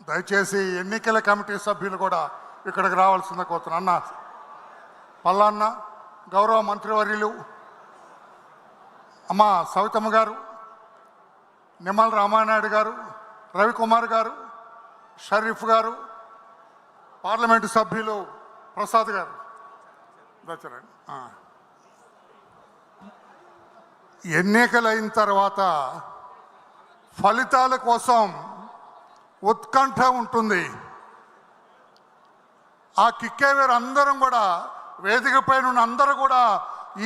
దయచేసి ఎన్నికల కమిటీ సభ్యులు కూడా ఇక్కడికి రావాల్సిందే కోరుతున్నా. అన్న పల్లాన్న, గౌరవ మంత్రివర్యులు అమ్మ సవితమ్మ గారు, నిమ్మల రామానాయుడు గారు, రవికుమార్ గారు, షరీఫ్ గారు, పార్లమెంటు సభ్యులు ప్రసాద్ గారు, ఎన్నికలైన తర్వాత ఫలితాల కోసం ఉత్కంఠ ఉంటుంది. ఆ కిక్కేవేరు అందరం కూడా, వేదిక పైన ఉన్న అందరూ కూడా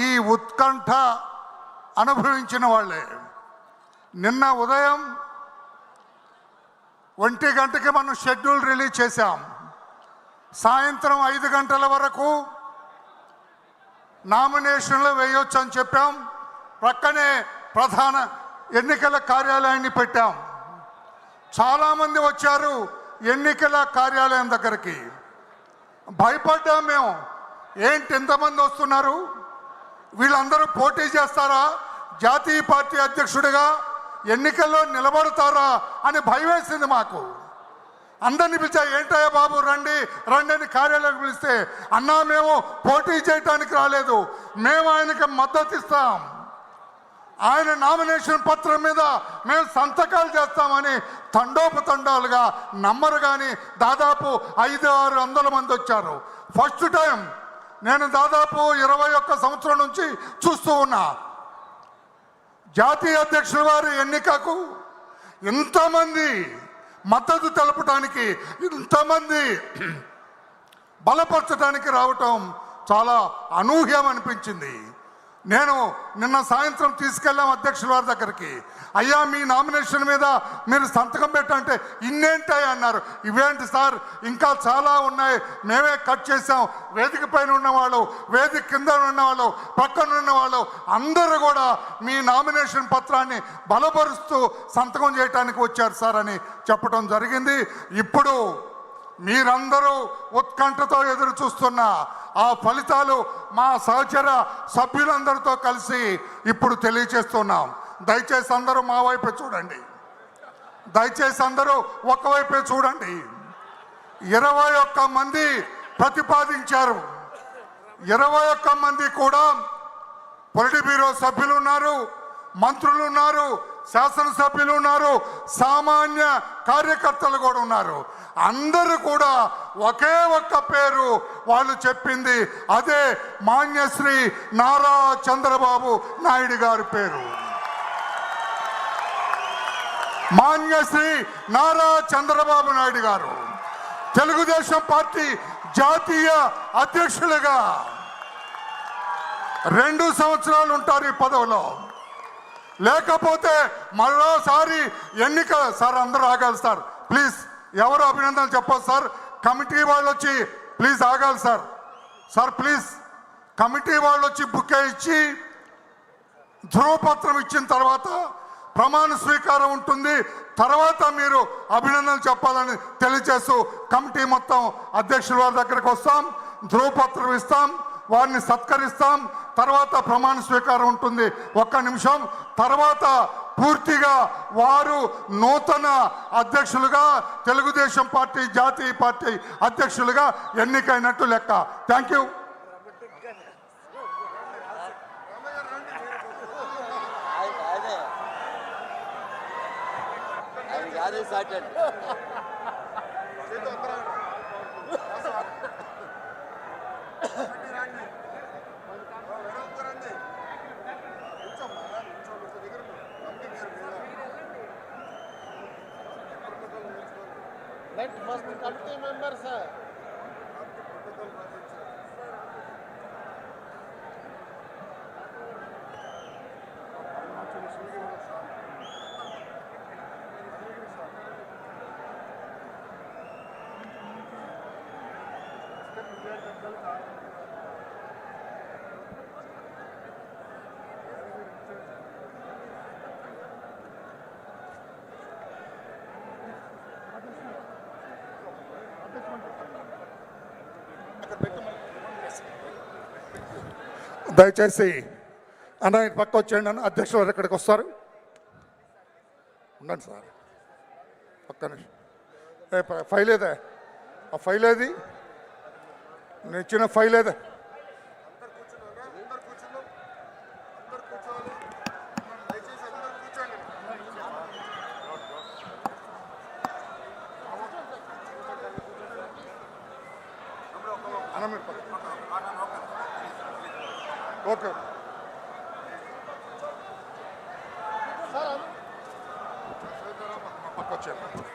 ఈ ఉత్కంఠ అనుభవించిన వాళ్ళే. నిన్న ఉదయం 1 గంటకి మనం షెడ్యూల్ రిలీజ్ చేశాం. సాయంత్రం 5 గంటల వరకు నామినేషన్లు వేయొచ్చు అని చెప్పాం. ప్రక్కనే ప్రధాన ఎన్నికల కార్యాలయాన్ని పెట్టాం. చాలామంది వచ్చారు ఎన్నికల కార్యాలయం దగ్గరికి. భయపడ్డాం మేము, ఏంటి ఎంతమంది వస్తున్నారు, వీళ్ళందరూ పోటీ చేస్తారా, జాతీయ పార్టీ అధ్యక్షుడిగా ఎన్నికల్లో నిలబడతారా అని భయం వేసింది మాకు. అందరిని పిలిచా, ఏంటయ్యా బాబు రండి రండి అని కార్యాలయం పిలిస్తే, అన్నా మేము పోటీ చేయడానికి రాలేదు, మేము ఆయనకి మద్దతు ఇస్తాం, ఆయన నామినేషన్ పత్రం మీద మేము సంతకాలు చేస్తామని తండోపతండాలుగా నమ్మరు. కానీ దాదాపు 500-600 మంది వచ్చారు. ఫస్ట్ టైం నేను దాదాపు 21 సంవత్సరం నుంచి చూస్తూ ఉన్నా జాతీయ అధ్యక్షుల వారి ఎన్నికకు ఇంతమంది మద్దతు తెలపడానికి, ఇంతమంది బలపరచడానికి రావటం చాలా అనూహ్యం అనిపించింది. నేను నిన్న సాయంత్రం తీసుకెళ్ళాం అధ్యక్షుల వారి దగ్గరికి. అయ్యా మీ నామినేషన్ మీద మీరు సంతకం పెట్టంటే ఇన్నేంటాయి అన్నారు. ఇవేంటి సార్, ఇంకా చాలా ఉన్నాయి, మేమే కట్ చేసాం. వేదిక పైన ఉన్నవాళ్ళు, వేదిక కింద ఉన్నవాళ్ళు, పక్కన ఉన్నవాళ్ళు అందరూ కూడా మీ నామినేషన్ పత్రాన్ని బలపరుస్తూ సంతకం చేయడానికి వచ్చారు సార్ అని చెప్పడం జరిగింది. ఇప్పుడు మీరందరూ ఉత్కంఠతో ఎదురు చూస్తున్న ఆ ఫలితాలు మా సహచర సభ్యులందరితో కలిసి ఇప్పుడు తెలియజేస్తున్నాం. దయచేసి అందరూ మా వైపే చూడండి, దయచేసి అందరూ ఒకవైపే చూడండి. 21 మంది ప్రతిపాదించారు. 21 మంది కూడా పొలిట్ బ్యూరో సభ్యులు ఉన్నారు, మంత్రులు ఉన్నారు, శాసనసభ్యులు ఉన్నారు, సామాన్య కార్యకర్తలు కూడా ఉన్నారు. అందరూ కూడా ఒకే ఒక్క పేరు వాళ్ళు చెప్పింది, అదే మాన్యశ్రీ నారా చంద్రబాబు నాయుడు గారి పేరు. మాన్యశ్రీ నారా చంద్రబాబు నాయుడు గారు తెలుగుదేశం పార్టీ జాతీయ అధ్యక్షులుగా 2 సంవత్సరాలు ఉంటారు ఈ పదవిలో. లేకపోతే మరోసారి ఎన్నిక. సార్ అందరూ ఆగాలి సార్ ప్లీజ్, ఎవరు అభినందనలు చెప్పదు సార్. కమిటీ వాళ్ళు వచ్చి ప్లీజ్ ఆగాలి సార్. సార్ ప్లీజ్, కమిటీ వాళ్ళు వచ్చి బుక్కే ఇచ్చి ధ్రువపత్రం ఇచ్చిన తర్వాత ప్రమాణ స్వీకారం ఉంటుంది. తర్వాత మీరు అభినందనలు చెప్పాలని తెలియజేస్తూ కమిటీ మొత్తం అధ్యక్షుల వారి దగ్గరికి వస్తాం, ధ్రువపత్రం ఇస్తాం, వారిని సత్కరిస్తాం. తర్వాత ప్రమాణ స్వీకారం ఉంటుంది 1 నిమిషం. తర్వాత పూర్తిగా వారు నూతన అధ్యక్షులుగా, తెలుగుదేశం పార్టీ జాతీయ పార్టీ అధ్యక్షులుగా ఎన్నికైనట్టు లెక్క. Thank you. Let first committee members, sir. దయచేసి అన్న పక్క వచ్చేయండి అన్న. అధ్యక్షులు వారు ఎక్కడికి వస్తారు, ఉండండి సార్ పక్క నిమిషం. ఫైల్ ఏదా? ఆ ఫైల్ ఏది? నేను ఇచ్చిన ఫైల్ ఏదా? ఓకే Sir, పక్క వచ్చాను.